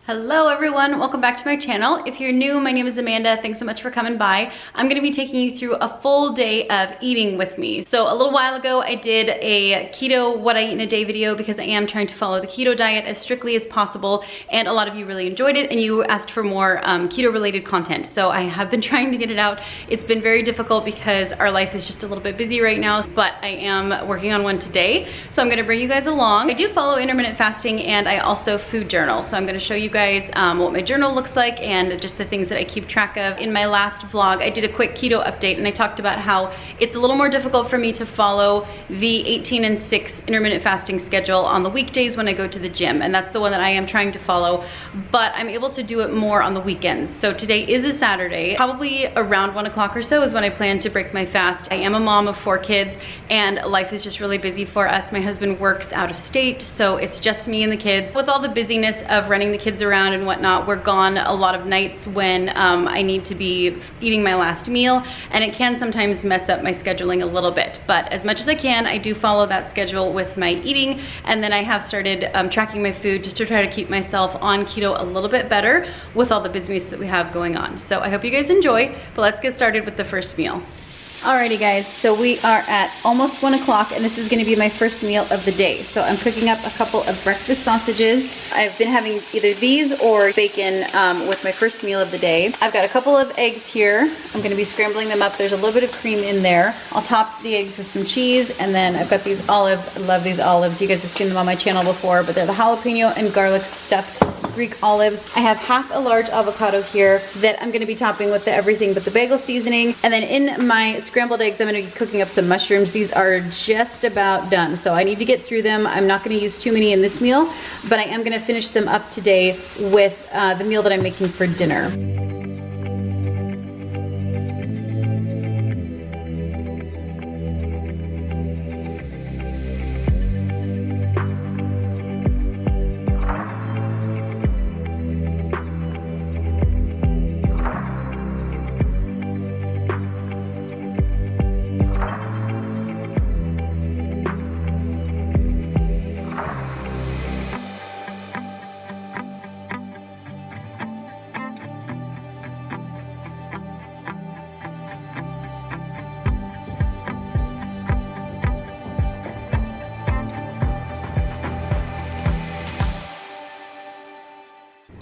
Hello everyone, welcome back to my channel. If you're new, my name is Amanda. Thanks so much for coming by. I'm gonna be taking you through a full day of eating with me. So a little while ago, I did a keto what I eat in a day video because I am trying to follow the keto diet as strictly as possible. And a lot of you really enjoyed it and you asked for more keto related content. So I have been trying to get it out. It's been very difficult because our life is just a little bit busy right now, but I am working on one today. So I'm gonna bring you guys along. I do follow intermittent fasting and I also food journal. So I'm gonna show you guys what my journal looks like and just the things that I keep track of. In my last vlog, I did a quick keto update and I talked about how it's a little more difficult for me to follow the 18 and 6 intermittent fasting schedule on the weekdays when I go to the gym. And that's the one that I am trying to follow, but I'm able to do it more on the weekends. So today is a Saturday, probably around 1 o'clock or so is when I plan to break my fast. I am a mom of 4 kids and life is just really busy for us. My husband works out of state, so it's just me and the kids. With all the busyness of running the kids around and whatnot, we're gone a lot of nights when I need to be eating my last meal, and it can sometimes mess up my scheduling a little bit. But as much as I can, I do follow that schedule with my eating, and then I have started tracking my food just to try to keep myself on keto a little bit better with all the busyness that we have going on. So I hope you guys enjoy, but let's get started with the first meal. Alrighty guys, so we are at almost 1 o'clock and this is gonna be my first meal of the day. So I'm cooking up a couple of breakfast sausages. I've been having either these or bacon with my first meal of the day. I've got a couple of eggs here. I'm gonna be scrambling them up. There's a little bit of cream in there. I'll top the eggs with some cheese, and then I've got these olives. I love these olives. You guys have seen them on my channel before, but they're the jalapeno and garlic stuffed Greek olives. I have half a large avocado here that I'm gonna be topping with the everything but the bagel seasoning. And then in my scrambled eggs, I'm gonna be cooking up some mushrooms. These are just about done, so I need to get through them. I'm not gonna use too many in this meal, but I am gonna finish them up today with the meal that I'm making for dinner.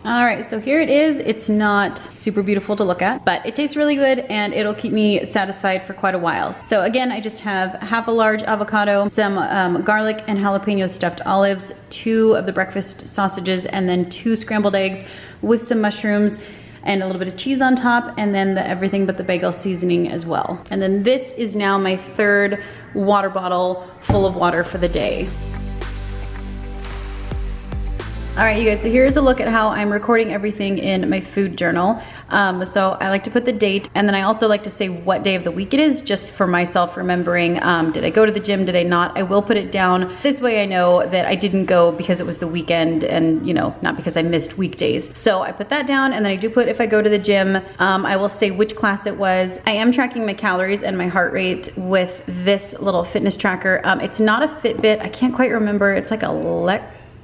All right, so here it is. It's not super beautiful to look at, but it tastes really good and it'll keep me satisfied for quite a while. So again, I just have half a large avocado, some garlic and jalapeno stuffed olives, 2 of the breakfast sausages, and then 2 scrambled eggs with some mushrooms and a little bit of cheese on top, and then the everything but the bagel seasoning as well. And then this is now my 3rd water bottle full of water for the day. All right, you guys, so here's a look at how I'm recording everything in my food journal. So I like to put the date, and then I also like to say what day of the week it is, just for myself remembering, did I go to the gym, did I not? I will put it down. This way I know that I didn't go because it was the weekend and, you know, not because I missed weekdays. So I put that down, and then I do put if I go to the gym, I will say which class it was. I am tracking my calories and my heart rate with this little fitness tracker. It's not a Fitbit, I can't quite remember. It's like a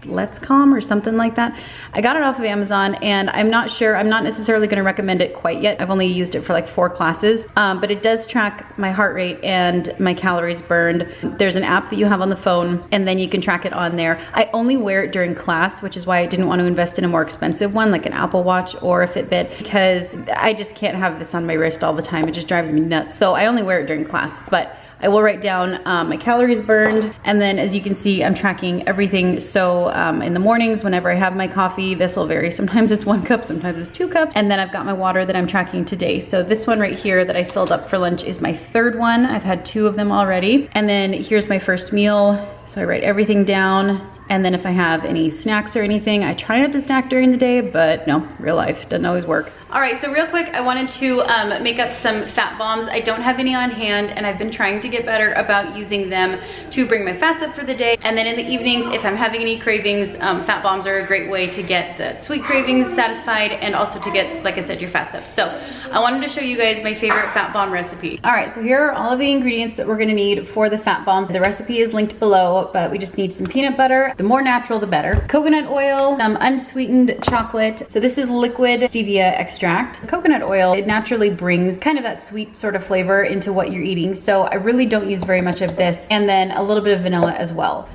Let's Calm or something like that. I got it off of Amazon and I'm not sure, I'm not necessarily gonna recommend it quite yet. I've only used it for like 4 classes, but it does track my heart rate and my calories burned. There's an app that you have on the phone and then you can track it on there. I only wear it during class, which is why I didn't want to invest in a more expensive one like an Apple Watch or a Fitbit, because I just can't have this on my wrist all the time. It just drives me nuts. So I only wear it during class, but I will write down my calories burned, and then as you can see, I'm tracking everything. So in the mornings, whenever I have my coffee, this will vary. Sometimes it's 1 cup, sometimes it's 2 cups. And then I've got my water that I'm tracking today. So this one right here that I filled up for lunch is my 3rd one. I've had 2 of them already. And then here's my first meal. So I write everything down. And then if I have any snacks or anything, I try not to snack during the day, but no, real life doesn't always work. All right, so real quick, I wanted to make up some fat bombs. I don't have any on hand, and I've been trying to get better about using them to bring my fats up for the day. And then in the evenings, if I'm having any cravings, fat bombs are a great way to get the sweet cravings satisfied and also to get, like I said, your fats up. So I wanted to show you guys my favorite fat bomb recipe. All right, so here are all of the ingredients that we're gonna need for the fat bombs. The recipe is linked below, but we just need some peanut butter, The more natural, the better. Coconut oil, some unsweetened chocolate. So this is liquid stevia extract. Coconut oil, it naturally brings kind of that sweet sort of flavor into what you're eating. So I really don't use very much of this. And then a little bit of vanilla as well.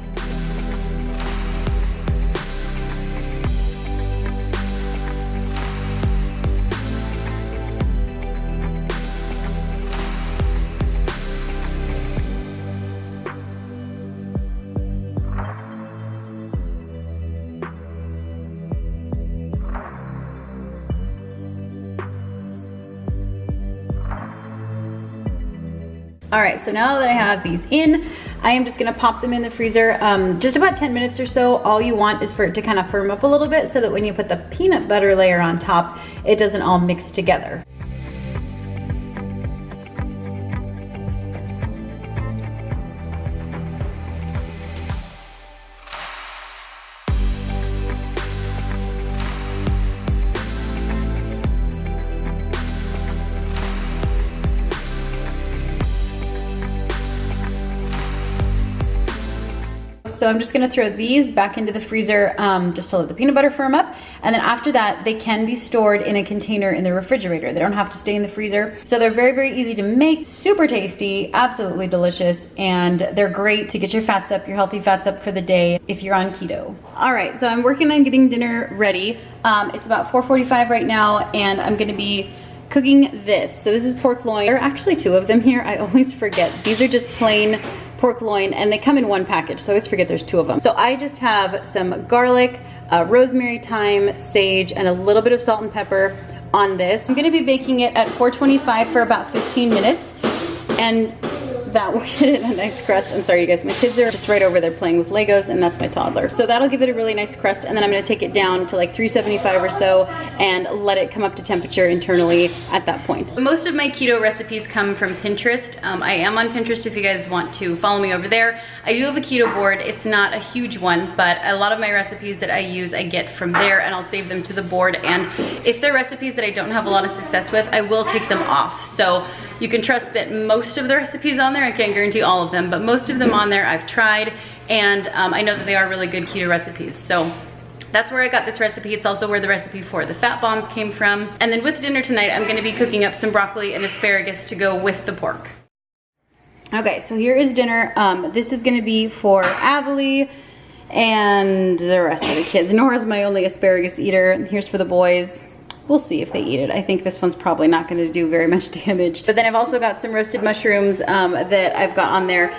All right, so now that I have these in, I am just gonna pop them in the freezer just about 10 minutes or so. All you want is for it to kind of firm up a little bit so that when you put the peanut butter layer on top, it doesn't all mix together. So I'm just gonna throw these back into the freezer just to let the peanut butter firm up. And then after that, they can be stored in a container in the refrigerator. They don't have to stay in the freezer. So they're very, very easy to make, super tasty, absolutely delicious. And they're great to get your fats up, your healthy fats up for the day if you're on keto. All right, so I'm working on getting dinner ready. It's about 4:45 right now, and I'm gonna be cooking this. So this is pork loin. There are actually two of them here. I always forget. These are just plain pork loin, and they come in one package, so I always forget there's two of them. So I just have some garlic, rosemary, thyme, sage, and a little bit of salt and pepper on this. I'm gonna be baking it at 425 for about 15 minutes, and that will get it a nice crust. I'm sorry you guys, my kids are just right over there playing with Legos, and that's my toddler. So that'll give it a really nice crust, and then I'm gonna take it down to like 375 or so and let it come up to temperature internally at that point. Most of my keto recipes come from Pinterest. I am on Pinterest if you guys want to follow me over there. I do have a keto board. It's not a huge one, but a lot of my recipes that I use, I get from there, and I'll save them to the board. And if they're recipes that I don't have a lot of success with, I will take them off. So you can trust that most of the recipes on there, I can't guarantee all of them, but most of them on there I've tried, and I know that they are really good keto recipes. So that's where I got this recipe. It's also where the recipe for the fat bombs came from. And then with dinner tonight, I'm gonna be cooking up some broccoli and asparagus to go with the pork. Okay, so here is dinner. This is gonna be for Avalie and the rest of the kids. Nora's my only asparagus eater. Here's for the boys. We'll see if they eat it. I think this one's probably not gonna do very much damage. But then I've also got some roasted mushrooms that I've got on there.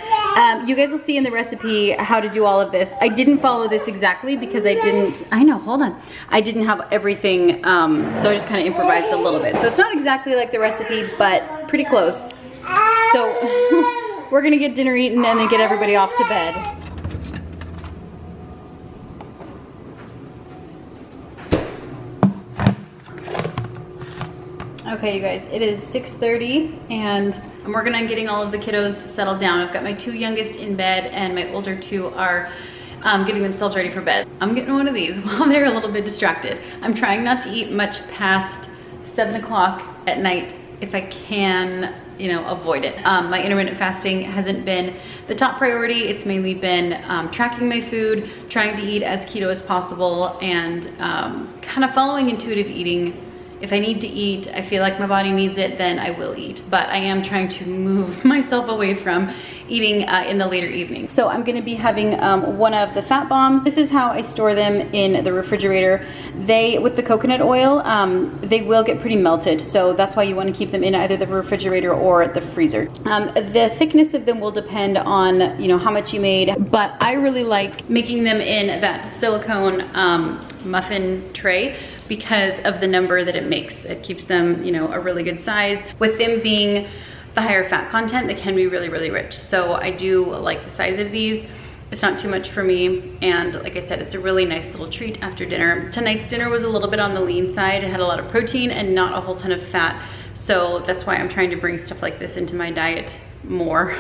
You guys will see in the recipe how to do all of this. I didn't follow this exactly because I didn't have everything, so I just kind of improvised a little bit. So it's not exactly like the recipe, but pretty close. So we're gonna get dinner eaten and then get everybody off to bed. Okay, you guys, it is 6:30 and I'm working on getting all of the kiddos settled down. I've got my two youngest in bed and my older two are getting themselves ready for bed. I'm getting one of these while they're a little bit distracted. I'm trying not to eat much past 7 o'clock at night if I can, you know, avoid it. My intermittent fasting hasn't been the top priority. It's mainly been tracking my food, trying to eat as keto as possible, and kind of following intuitive eating. If I need to eat, I feel like my body needs it, then I will eat. But I am trying to move myself away from eating in the later evening. So I'm gonna be having one of the fat bombs. This is how I store them in the refrigerator. With the coconut oil, they will get pretty melted. So that's why you wanna keep them in either the refrigerator or the freezer. The thickness of them will depend on, you know, how much you made, but I really like making them in that silicone muffin tray because of the number that it makes. It keeps them, you know, a really good size. With them being the higher fat content, they can be really, really rich. So I do like the size of these. It's not too much for me. And like I said, it's a really nice little treat after dinner. Tonight's dinner was a little bit on the lean side. It had a lot of protein and not a whole ton of fat. So that's why I'm trying to bring stuff like this into my diet more.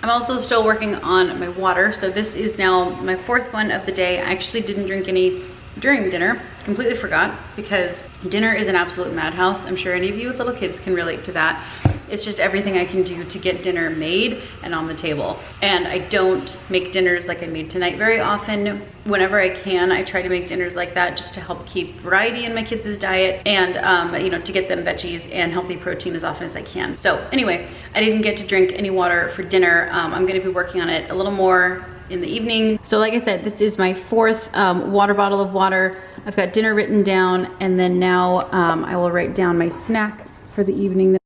I'm also still working on my water. So this is now my fourth one of the day. I actually didn't drink any during dinner, completely forgot, because dinner is an absolute madhouse. I'm sure any of you with little kids can relate to that. It's just everything I can do to get dinner made and on the table. And I don't make dinners like I made tonight very often. Whenever I can, I try to make dinners like that just to help keep variety in my kids' diets and you know, to get them veggies and healthy protein as often as I can. So anyway, I didn't get to drink any water for dinner. I'm gonna be working on it a little more in the evening. So like I said, this is my 4th water bottle of water. I've got dinner written down, and then now I will write down my snack for the evening.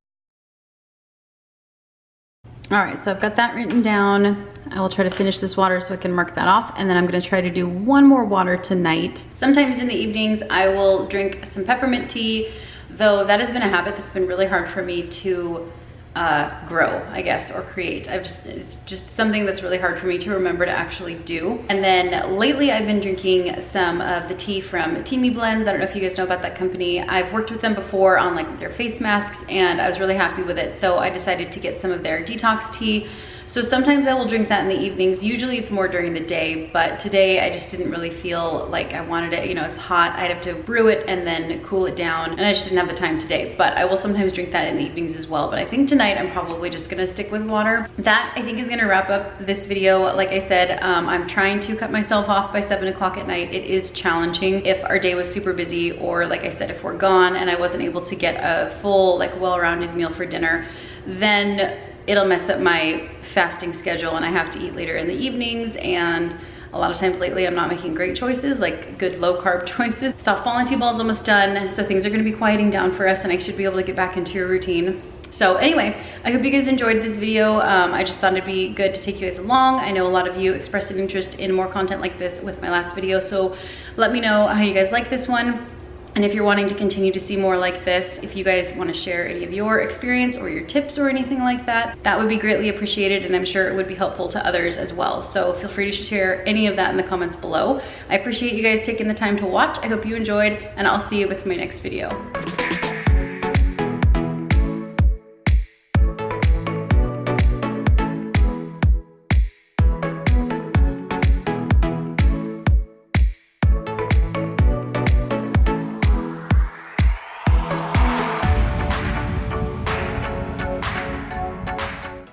All right, so I've got that written down. I will try to finish this water so I can mark that off, and then I'm gonna try to do one more water tonight. Sometimes in the evenings, I will drink some peppermint tea, though that has been a habit that's been really hard for me to grow, I guess, or create. It's just something that's really hard for me to remember to actually do. And then lately I've been drinking some of the tea from Teamy Blends. I don't know if you guys know about that company. I've worked with them before on like their face masks, and I was really happy with it. So I decided to get some of their detox tea. So sometimes I will drink that in the evenings. Usually it's more during the day, but today I just didn't really feel like I wanted it. You know, it's hot, I'd have to brew it and then cool it down, and I just didn't have the time today. But I will sometimes drink that in the evenings as well. But I think tonight I'm probably just gonna stick with water. That I think is gonna wrap up this video. Like I said, I'm trying to cut myself off by 7 o'clock at night. It is challenging if our day was super busy, or like I said, if we're gone and I wasn't able to get a full, like well-rounded meal for dinner, then it'll mess up my fasting schedule and I have to eat later in the evenings. And a lot of times lately I'm not making great choices, like good low carb choices. Softball and T-ball's almost done, so things are gonna be quieting down for us and I should be able to get back into a routine. So anyway, I hope you guys enjoyed this video. I just thought it'd be good to take you guys along. I know a lot of you expressed an interest in more content like this with my last video, so let me know how you guys like this one. And if you're wanting to continue to see more like this, if you guys want to share any of your experience or your tips or anything like that, that would be greatly appreciated, and I'm sure it would be helpful to others as well. So feel free to share any of that in the comments below. I appreciate you guys taking the time to watch. I hope you enjoyed, and I'll see you with my next video.